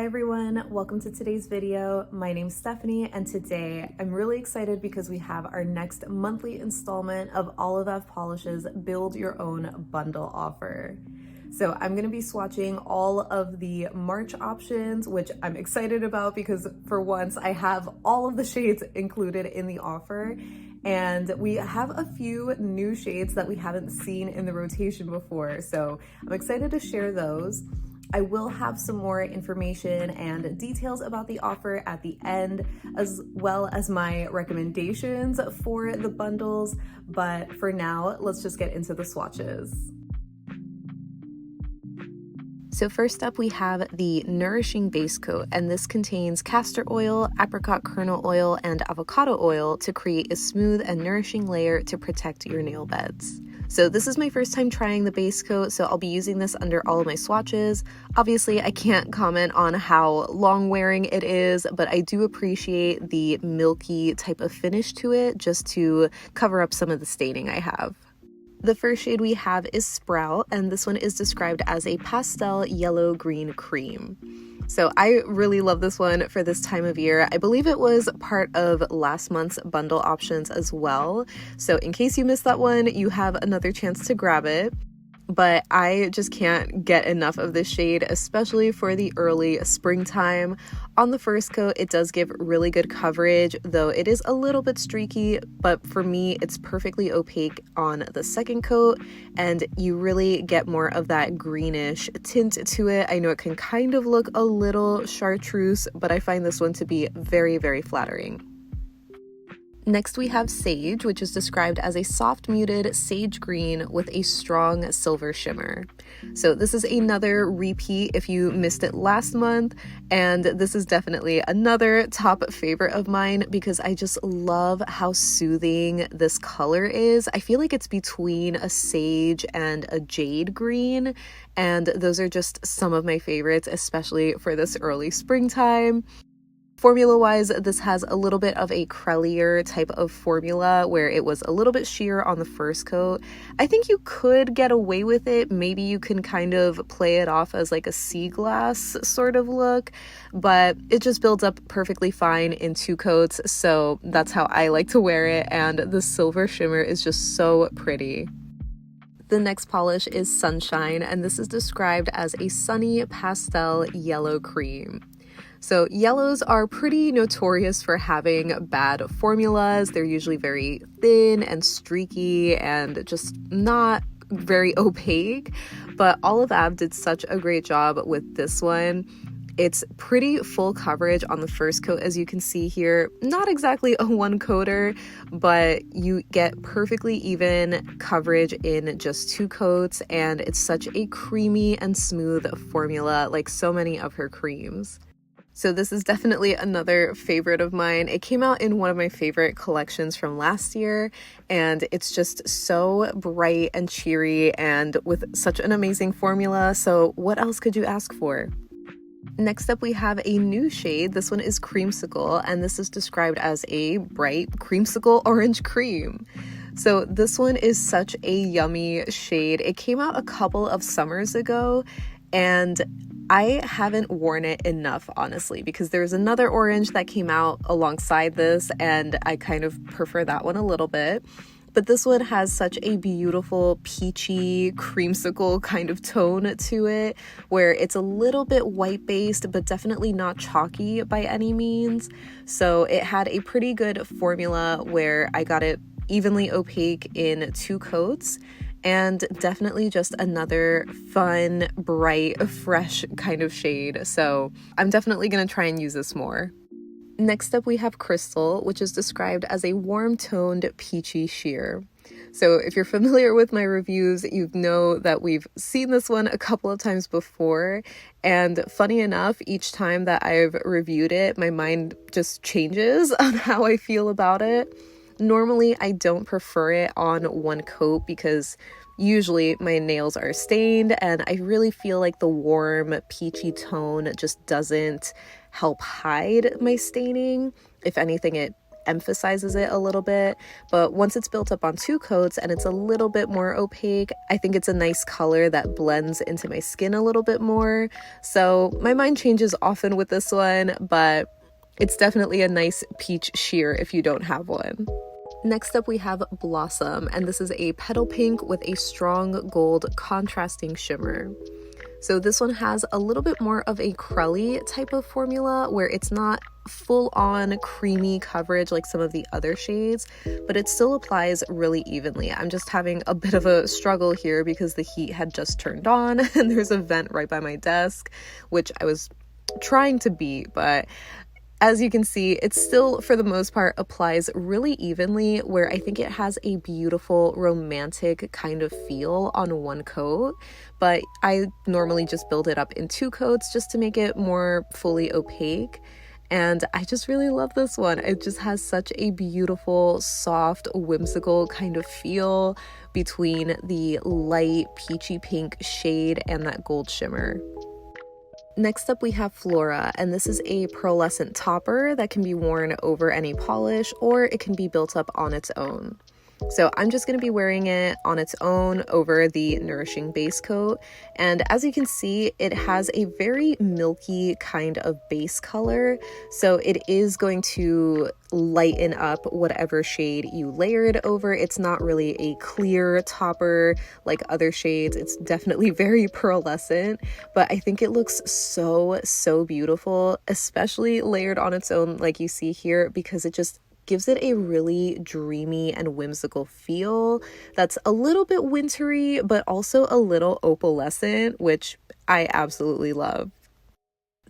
everyone, welcome to today's video. My name's Stephanie and today I'm really excited because we have our next monthly installment of BYOB Polish's Build Your Own Bundle offer. So I'm going to be swatching all of the March options, which I'm excited about because for once I have all of the shades included in the offer. And we have a few new shades that we haven't seen in the rotation before. So I'm excited to share those. I will have some more information and details about the offer at the end, as well as my recommendations for the bundles. But for now, let's just get into the swatches. So first up, we have the Nourishing base coat, and this contains castor oil, apricot kernel oil, and avocado oil to create a smooth and nourishing layer to protect your nail beds. So this is my first time trying the base coat, so I'll be using this under all of my swatches. Obviously, I can't comment on how long wearing it is, but I do appreciate the milky type of finish to it just to cover up some of the staining I have. The first shade we have is Sprout, and this one is described as a pastel yellow-green cream. So I really love this one for this time of year. I believe it was part of last month's bundle options as well. So in case you missed that one, you have another chance to grab it. But I just can't get enough of this shade, especially for the early springtime. On the first coat, it does give really good coverage, though it is a little bit streaky, but for me, it's perfectly opaque on the second coat, and you really get more of that greenish tint to it. I know it can kind of look a little chartreuse, but I find this one to be very, very flattering. Next we have Sage, which is described as a soft muted sage green with a strong silver shimmer. So this is another repeat if you missed it last month, and this is definitely another top favorite of mine because I just love how soothing this color is. I feel like it's between a sage and a jade green, and those are just some of my favorites, especially for this early springtime. Formula-wise, this has a little bit of a crellier type of formula where it was a little bit sheer on the first coat. I think you could get away with it. Maybe you can kind of play it off as like a sea glass sort of look, but it just builds up perfectly fine in two coats, so that's how I like to wear it, and the silver shimmer is just so pretty. The next polish is Sunshine, and this is described as a sunny pastel yellow cream. So yellows are pretty notorious for having bad formulas. They're usually very thin and streaky and just not very opaque, but BYOB did such a great job with this one. It's pretty full coverage on the first coat, as you can see here. Not exactly a one coater, but you get perfectly even coverage in just two coats, and it's such a creamy and smooth formula, like so many of her creams. So this is definitely another favorite of mine. It came out in one of my favorite collections from last year, and it's just so bright and cheery and with such an amazing formula. So what else could you ask for? Next up, we have a new shade. This one is Creamsicle, and this is described as a bright creamsicle orange cream. So this one is such a yummy shade. It came out a couple of summers ago, and I haven't worn it enough, honestly, because there's another orange that came out alongside this, and I kind of prefer that one a little bit. But this one has such a beautiful peachy creamsicle kind of tone to it, where it's a little bit white-based, but definitely not chalky by any means. So it had a pretty good formula where I got it evenly opaque in two coats, and definitely just another fun, bright, fresh kind of shade. So I'm definitely going to try and use this more. Next up, we have Crystal, which is described as a warm-toned peachy sheer. So if you're familiar with my reviews, you know that we've seen this one a couple of times before. And funny enough, each time that I've reviewed it, my mind just changes on how I feel about it. Normally, I don't prefer it on one coat because usually my nails are stained, and I really feel like the warm peachy tone just doesn't help hide my staining. If anything, it emphasizes it a little bit, but once it's built up on 2 coats and it's a little bit more opaque, I think it's a nice color that blends into my skin a little bit more. So my mind changes often with this one, but it's definitely a nice peach sheer if you don't have one. Next up we have Blossom, and this is a petal pink with a strong gold contrasting shimmer. So this one has a little bit more of a crelly type of formula where it's not full on creamy coverage like some of the other shades, but it still applies really evenly. I'm just having a bit of a struggle here because the heat had just turned on and there's a vent right by my desk, which I was trying to beat, but as you can see, it still, for the most part, applies really evenly, where I think it has a beautiful romantic kind of feel on 1 coat, but I normally just build it up in 2 coats just to make it more fully opaque. And I just really love this one. It just has such a beautiful, soft, whimsical kind of feel between the light peachy pink shade and that gold shimmer. Next up we have Flora, and this is a pearlescent topper that can be worn over any polish, or it can be built up on its own. So I'm just going to be wearing it on its own over the Nourishing base coat, and as you can see, it has a very milky kind of base color, so it is going to lighten up whatever shade you layer it over. It's not really a clear topper like other shades. It's definitely very pearlescent, but I think it looks so beautiful, especially layered on its own like you see here, because it just gives it a really dreamy and whimsical feel that's a little bit wintry, but also a little opalescent, which I absolutely love.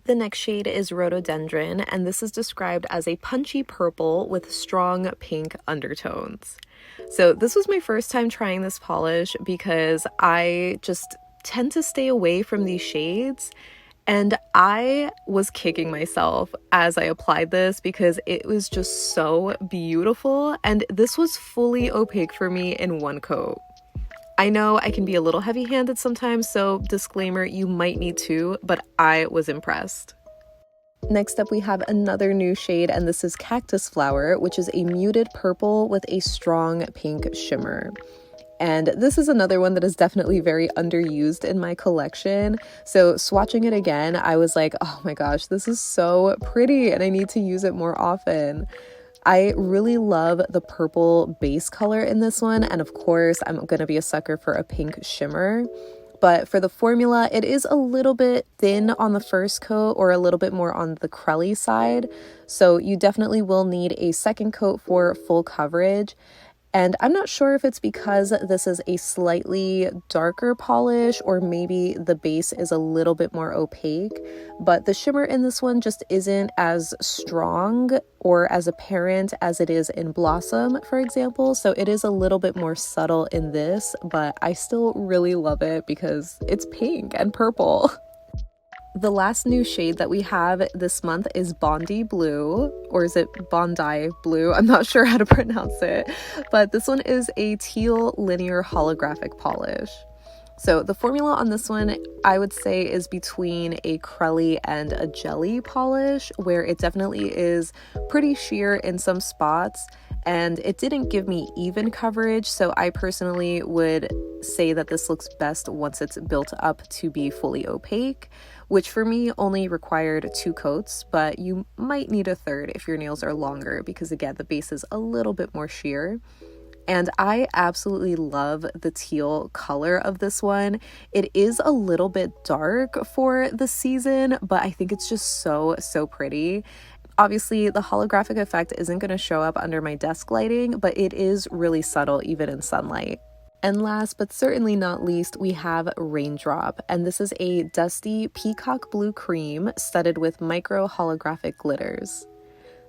The next shade is Rhododendron, and this is described as a punchy purple with strong pink undertones. So this was my first time trying this polish because I just tend to stay away from these shades. And I was kicking myself as I applied this because it was just so beautiful, and this was fully opaque for me in 1 coat. I know I can be a little heavy-handed sometimes, so disclaimer, you might need to, but I was impressed. Next up we have another new shade, and this is Cactus Flower, which is a muted purple with a strong pink shimmer. And this is another one that is definitely very underused in my collection. So swatching it again, I was like, oh my gosh, this is so pretty and I need to use it more often. I really love the purple base color in this one. And of course, I'm going to be a sucker for a pink shimmer. But for the formula, it is a little bit thin on the first coat, or a little bit more on the crelly side. So you definitely will need a second coat for full coverage. And I'm not sure if it's because this is a slightly darker polish, or maybe the base is a little bit more opaque, but the shimmer in this one just isn't as strong or as apparent as it is in Blossom, for example. So it is a little bit more subtle in this, but I still really love it because it's pink and purple. The last new shade that we have this month is Bondi Blue, or is it Bondi Blue? I'm not sure how to pronounce it, but this one is a teal linear holographic polish. So the formula on this one, I would say, is between a crelly and a jelly polish, where it definitely is pretty sheer in some spots, and it didn't give me even coverage, so I personally would say that this looks best once it's built up to be fully opaque, which for me only required 2 coats, but you might need a third if your nails are longer because, again, the base is a little bit more sheer. And I absolutely love the teal color of this one. It is a little bit dark for the season, but I think it's just so pretty. Obviously, the holographic effect isn't going to show up under my desk lighting, but it is really subtle even in sunlight. And last but certainly not least, we have Raindrop, and this is a dusty peacock blue cream studded with micro holographic glitters.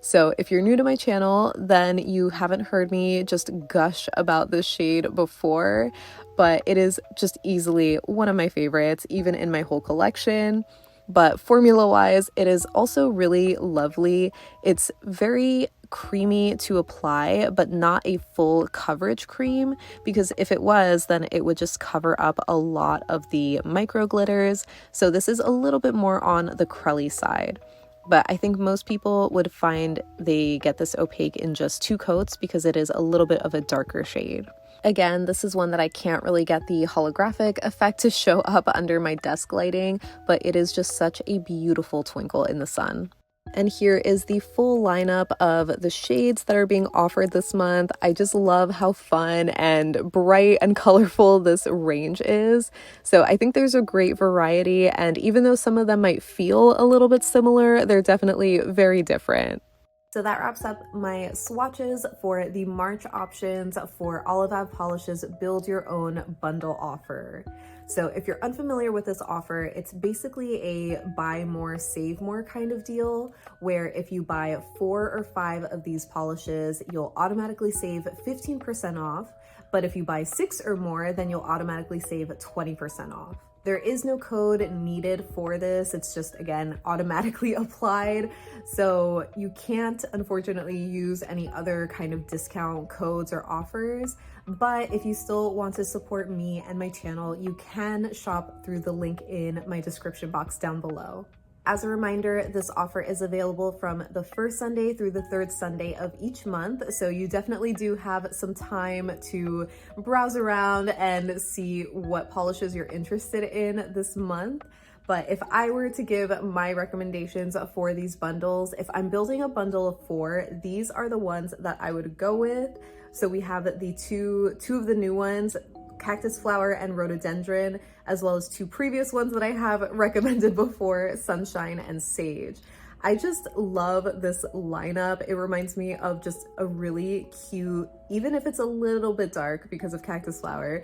So if you're new to my channel, then you haven't heard me just gush about this shade before, but it is just easily one of my favorites, even in my whole collection. But formula-wise, it is also really lovely. It's very creamy to apply, but not a full coverage cream, because if it was, then it would just cover up a lot of the micro glitters. So this is a little bit more on the crelly side. but I think most people would find they get this opaque in just 2 coats because it is a little bit of a darker shade. Again, this is one that I can't really get the holographic effect to show up under my desk lighting, but it is just such a beautiful twinkle in the sun. And here is the full lineup of the shades that are being offered this month. I just love how fun and bright and colorful this range is. So I think there's a great variety, and even though some of them might feel a little bit similar, they're definitely very different. So that wraps up my swatches for the March options for Olive Ave Polish's Build Your Own bundle offer. So if you're unfamiliar with this offer, it's basically a buy more, save more kind of deal, where if you buy 4 or 5 of these polishes, you'll automatically save 15% off. But if you buy 6 or more, then you'll automatically save 20% off. There is no code needed for this. It's just, again, automatically applied. So you can't, unfortunately, use any other kind of discount codes or offers. But if you still want to support me and my channel, you can shop through the link in my description box down below. As a reminder, this offer is available from the first Sunday through the third Sunday of each month, so you definitely do have some time to browse around and see what polishes you're interested in this month. But if I were to give my recommendations for these bundles, if I'm building a bundle of 4, these are the ones that I would go with. So we have the two of the new ones, Cactus Flower and Rhododendron, as well as 2 previous ones that I have recommended before, Sunshine and Sage. I just love this lineup. It reminds me of just a really cute, even if it's a little bit dark because of Cactus Flower,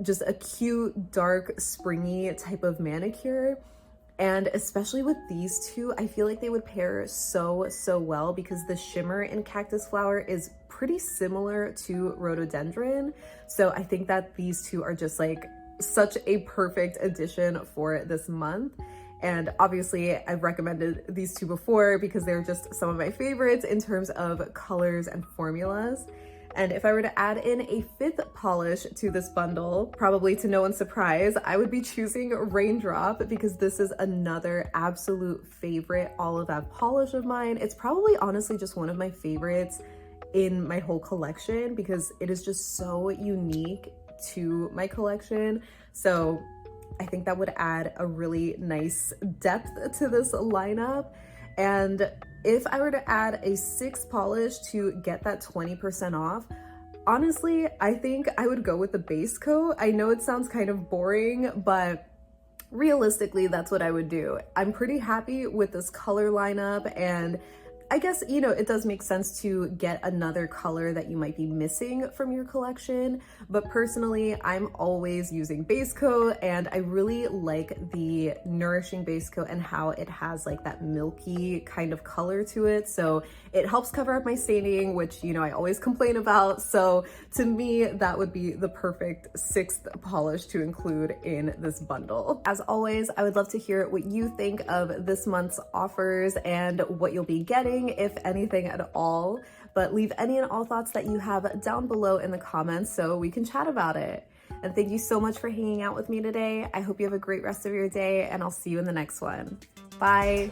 just a cute, dark, springy type of manicure. And especially with these 2, I feel like they would pair so well because the shimmer in Cactus Flower is pretty similar to Rhododendron. So I think that these 2 are just like such a perfect addition for this month. And obviously I've recommended these 2 before because they're just some of my favorites in terms of colors and formulas. And if I were to add in a 5th polish to this bundle, probably to no one's surprise, I would be choosing Raindrop because this is another absolute favorite Olive Ave polish of mine. It's probably honestly just one of my favorites in my whole collection because it is just so unique to my collection. So I think that would add a really nice depth to this lineup. And if I were to add a 6th polish to get that 20% off, honestly, I think I would go with the base coat. I know it sounds kind of boring, but realistically, that's what I would do. I'm pretty happy with this color lineup, and I guess, you know, it does make sense to get another color that you might be missing from your collection, but personally, I'm always using base coat, and I really like the Nourishing base coat and how it has like that milky kind of color to it. So it helps cover up my staining, which, you know, I always complain about. So to me, that would be the perfect 6th polish to include in this bundle. As always, I would love to hear what you think of this month's offers and what you'll be getting, if anything at all, but leave any and all thoughts that you have down below in the comments so we can chat about it. And thank you so much for hanging out with me today. I hope you have a great rest of your day, and I'll see you in the next one. Bye.